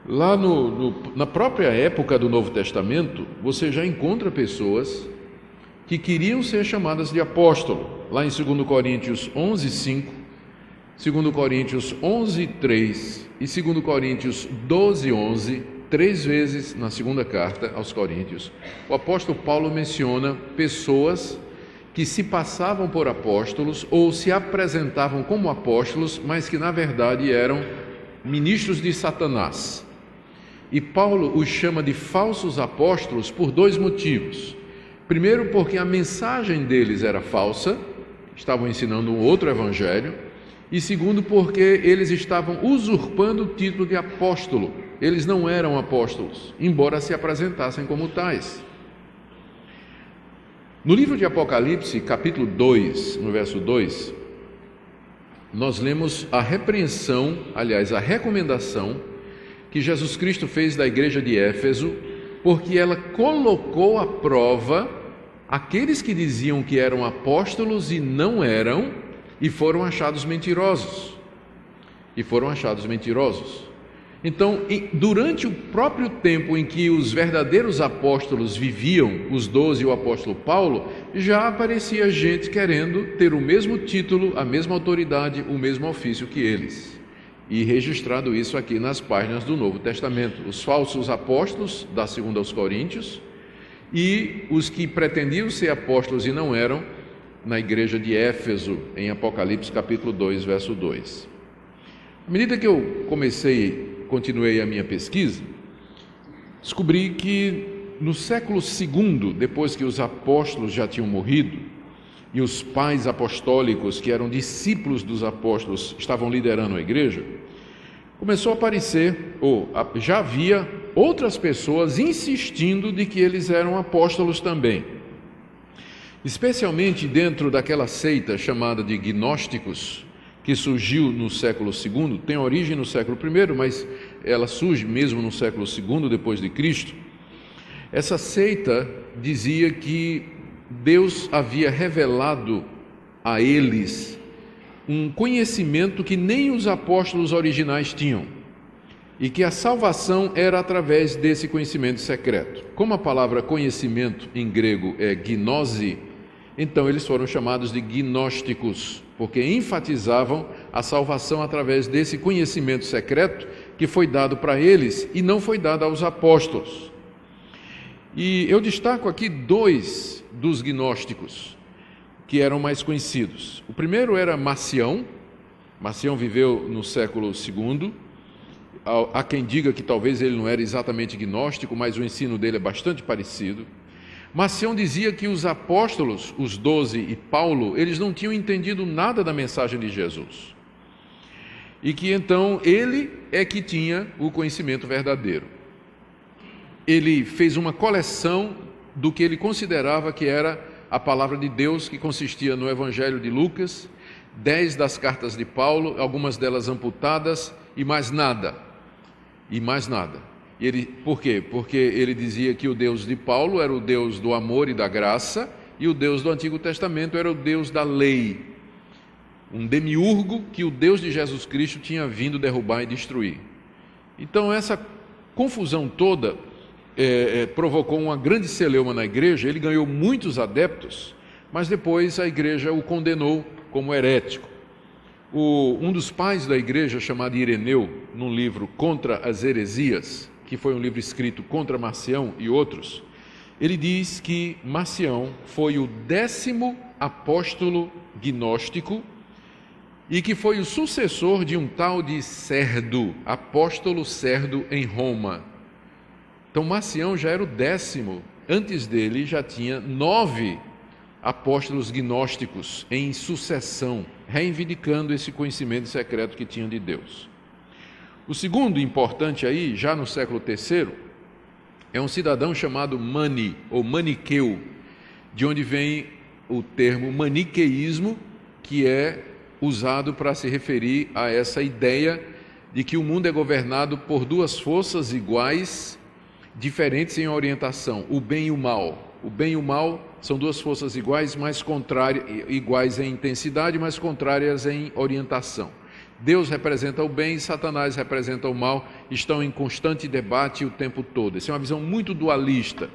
Na própria época do Novo Testamento, você já encontra pessoas que queriam ser chamadas de apóstolo. Lá em 2 Coríntios 11:5, 2 Coríntios 11:3 e 2 Coríntios 12:11, 3 vezes na segunda carta aos Coríntios, o apóstolo Paulo menciona pessoas que se passavam por apóstolos ou se apresentavam como apóstolos, mas que na verdade eram ministros de Satanás. E Paulo os chama de falsos apóstolos por 2 motivos. Primeiro, porque a mensagem deles era falsa, estavam ensinando um outro evangelho. E segundo, porque eles estavam usurpando o título de apóstolo. Eles não eram apóstolos, embora se apresentassem como tais. No livro de Apocalipse, capítulo 2, no verso 2, nós lemos a repreensão, aliás, a recomendação que Jesus Cristo fez da igreja de Éfeso, porque ela colocou à prova aqueles que diziam que eram apóstolos e não eram, e foram achados mentirosos. Então, durante o próprio tempo em que os verdadeiros apóstolos viviam, os 12 e o apóstolo Paulo, já aparecia gente querendo ter o mesmo título, a mesma autoridade, o mesmo ofício que eles. E registrado isso aqui nas páginas do Novo Testamento. Os falsos apóstolos, da 2 aos Coríntios, e os que pretendiam ser apóstolos e não eram, na igreja de Éfeso, em Apocalipse capítulo 2, verso 2. À medida que eu continuei a minha pesquisa, descobri que no século II, depois que os apóstolos já tinham morrido, e os pais apostólicos, que eram discípulos dos apóstolos, estavam liderando a igreja, começou a aparecer, já havia outras pessoas insistindo de que eles eram apóstolos também. Especialmente dentro daquela seita chamada de gnósticos, que surgiu no século II, tem origem no século I, mas ela surge mesmo no século II depois de Cristo. Essa seita dizia que Deus havia revelado a eles um conhecimento que nem os apóstolos originais tinham, e que a salvação era através desse conhecimento secreto. Como a palavra conhecimento em grego é gnose, então eles foram chamados de gnósticos, porque enfatizavam a salvação através desse conhecimento secreto que foi dado para eles e não foi dado aos apóstolos. E eu destaco aqui 2 dos gnósticos que eram mais conhecidos. O primeiro era Marcião. Marcião viveu no século II. Há quem diga que talvez ele não era exatamente gnóstico, mas o ensino dele é bastante parecido. Marcião dizia que os apóstolos, os 12 e Paulo, eles não tinham entendido nada da mensagem de Jesus. E que então ele é que tinha o conhecimento verdadeiro. Ele fez uma coleção do que ele considerava que era a palavra de Deus, que consistia no Evangelho de Lucas, 10 das cartas de Paulo, algumas delas amputadas, e mais nada. Por quê? Porque ele dizia que o Deus de Paulo era o Deus do amor e da graça, e o Deus do Antigo Testamento era o Deus da lei, um demiurgo que o Deus de Jesus Cristo tinha vindo derrubar e destruir. Então essa confusão toda provocou uma grande celeuma na igreja. Ele ganhou muitos adeptos, mas depois a igreja o condenou como herético. Um dos pais da igreja, chamado Ireneu, num livro Contra as Heresias, que foi um livro escrito contra Marcião e outros, ele diz que Marcião foi o 10º apóstolo gnóstico e que foi o sucessor de um tal de Cerdo, apóstolo Cerdo em Roma. Então Marcião já era o 10º, antes dele já tinha 9 apóstolos gnósticos em sucessão, reivindicando esse conhecimento secreto que tinham de Deus. O segundo importante aí, já no século III, é um cidadão chamado Mani, ou Maniqueu, de onde vem o termo maniqueísmo, que é usado para se referir a essa ideia de que o mundo é governado por 2 forças iguais, diferentes em orientação, o bem e o mal. O bem e o mal são 2 forças iguais, mas iguais em intensidade, mas contrárias em orientação. Deus representa o bem e Satanás representa o mal, estão em constante debate o tempo todo. Essa é uma visão muito dualista.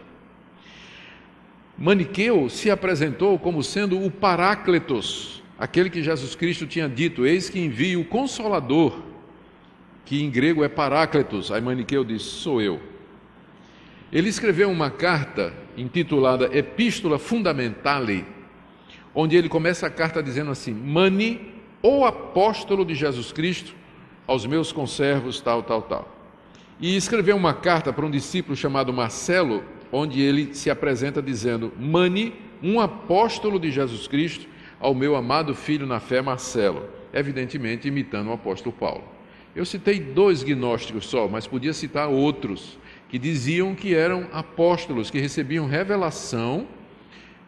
Maniqueu se apresentou como sendo o Paráclitos, aquele que Jesus Cristo tinha dito: eis que envio o Consolador, que em grego é Paráclitos. Aí Maniqueu disse: sou eu. Ele escreveu uma carta intitulada Epístola Fundamentale, onde ele começa a carta dizendo assim: Mani, o apóstolo de Jesus Cristo, aos meus conservos, tal, tal, tal. E escreveu uma carta para um discípulo chamado Marcelo, onde ele se apresenta dizendo: Mani, um apóstolo de Jesus Cristo, ao meu amado filho na fé Marcelo, evidentemente imitando o apóstolo Paulo. Eu citei 2 gnósticos só, mas podia citar outros, que diziam que eram apóstolos, que recebiam revelação,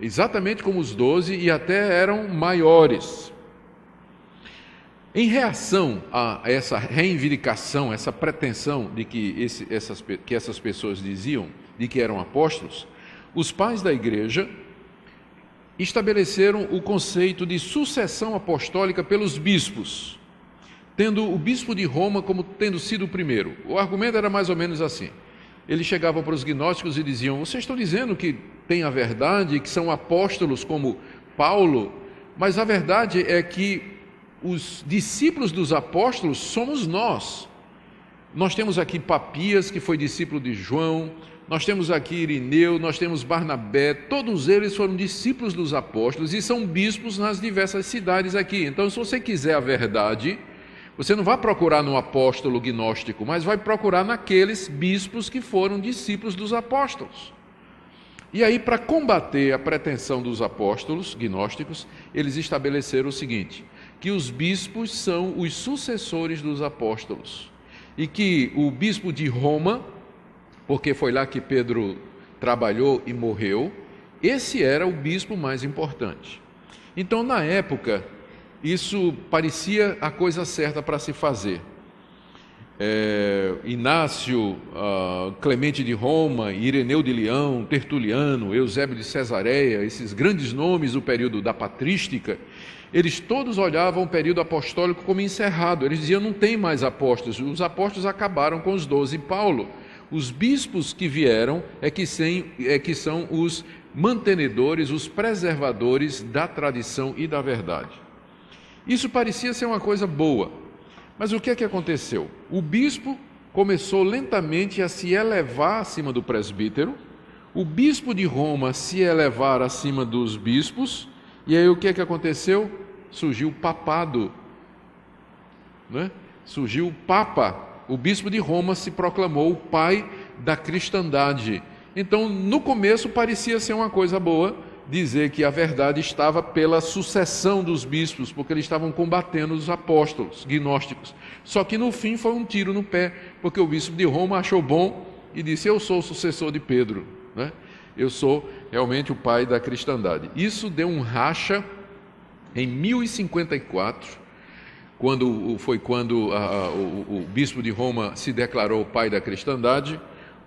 exatamente como os 12, e até eram maiores. Em reação a essa reivindicação, essa pretensão de que essas pessoas diziam de que eram apóstolos, os pais da igreja estabeleceram o conceito de sucessão apostólica pelos bispos, tendo o bispo de Roma como tendo sido o primeiro. O argumento era mais ou menos assim: eles chegavam para os gnósticos e diziam: vocês estão dizendo que tem a verdade, que são apóstolos como Paulo, mas a verdade é que os discípulos dos apóstolos somos nós. Nós temos aqui Papias, que foi discípulo de João, nós temos aqui Irineu, nós temos Barnabé, todos eles foram discípulos dos apóstolos e são bispos nas diversas cidades aqui. Então, se você quiser a verdade, você não vai procurar no apóstolo gnóstico, mas vai procurar naqueles bispos que foram discípulos dos apóstolos. E aí, para combater a pretensão dos apóstolos gnósticos, eles estabeleceram o seguinte: que os bispos são os sucessores dos apóstolos, e que o bispo de Roma, porque foi lá que Pedro trabalhou e morreu, esse era o bispo mais importante. Então, na época, isso parecia a coisa certa para se fazer. Inácio, Clemente de Roma, Ireneu de Leão, Tertuliano, Eusébio de Cesareia, esses grandes nomes do período da patrística, eles todos olhavam o período apostólico como encerrado. Eles diziam: não tem mais apóstolos, os apóstolos acabaram com os 12. E Paulo, os bispos que vieram é que são os mantenedores, os preservadores da tradição e da verdade. Isso parecia ser uma coisa boa, mas o que é que aconteceu? O bispo começou lentamente a se elevar acima do presbítero, o bispo de Roma se elevar acima dos bispos, e aí o que é que aconteceu? Surgiu o papado, né? Surgiu o Papa. O bispo de Roma se proclamou o pai da cristandade. Então, no começo parecia ser uma coisa boa dizer que a verdade estava pela sucessão dos bispos, porque eles estavam combatendo os apóstolos gnósticos. Só que no fim foi um tiro no pé, porque o bispo de Roma achou bom e disse: eu sou o sucessor de Pedro, né? Eu sou realmente o pai da cristandade. Isso deu um racha em 1054, quando o bispo de Roma se declarou o pai da cristandade,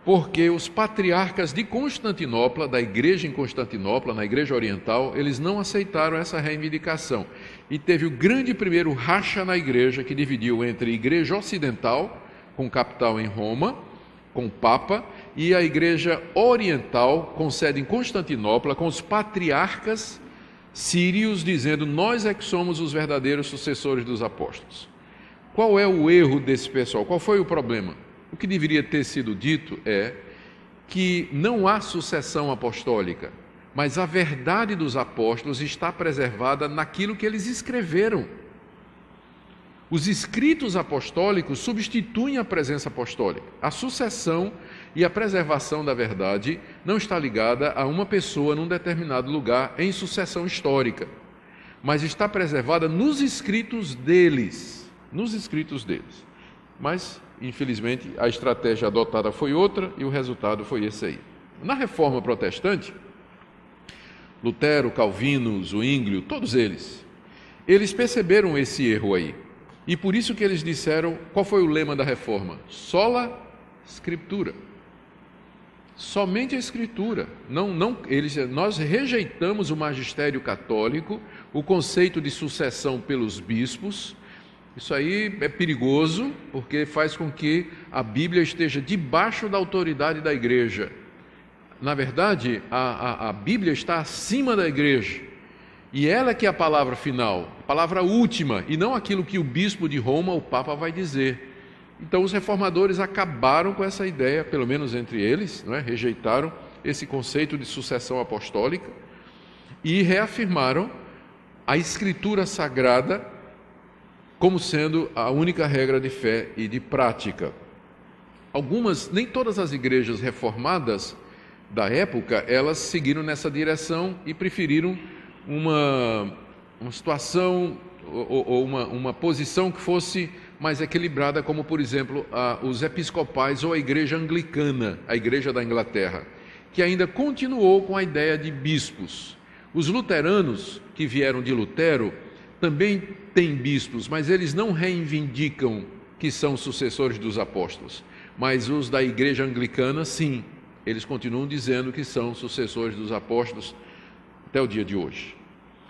porque os patriarcas de Constantinopla, da igreja em Constantinopla, na igreja oriental, eles não aceitaram essa reivindicação. E teve o grande primeiro racha na igreja, que dividiu entre a igreja ocidental, com capital em Roma, com o Papa, e a igreja oriental, com sede em Constantinopla, com os patriarcas sírios, dizendo: nós é que somos os verdadeiros sucessores dos apóstolos. Qual é o erro desse pessoal? Qual foi o problema? O que deveria ter sido dito é que não há sucessão apostólica, mas a verdade dos apóstolos está preservada naquilo que eles escreveram. Os escritos apostólicos substituem a presença apostólica. A sucessão e a preservação da verdade não está ligada a uma pessoa num determinado lugar em sucessão histórica, mas está preservada nos escritos deles, Mas, infelizmente, a estratégia adotada foi outra e o resultado foi esse aí. Na Reforma Protestante, Lutero, Calvino, Zwinglio, todos eles perceberam esse erro aí. E por isso que eles disseram: qual foi o lema da Reforma? Sola Scriptura. Somente a Escritura. Nós rejeitamos o magistério católico, o conceito de sucessão pelos bispos, Isso aí é perigoso, porque faz com que a Bíblia esteja debaixo da autoridade da igreja. Na verdade, a Bíblia está acima da igreja, e ela que é a palavra final, a palavra última, e não aquilo que o bispo de Roma, o Papa, vai dizer. Então os reformadores acabaram com essa ideia, pelo menos entre eles, não é? Rejeitaram esse conceito de sucessão apostólica e reafirmaram a Escritura Sagrada como sendo a única regra de fé e de prática. Nem todas as igrejas reformadas da época, elas seguiram nessa direção e preferiram uma situação ou uma posição que fosse mais equilibrada, como, por exemplo, os episcopais ou a igreja anglicana, a igreja da Inglaterra, que ainda continuou com a ideia de bispos. Os luteranos, que vieram de Lutero, também têm bispos, mas eles não reivindicam que são sucessores dos apóstolos. Mas os da igreja anglicana, sim, eles continuam dizendo que são sucessores dos apóstolos até o dia de hoje.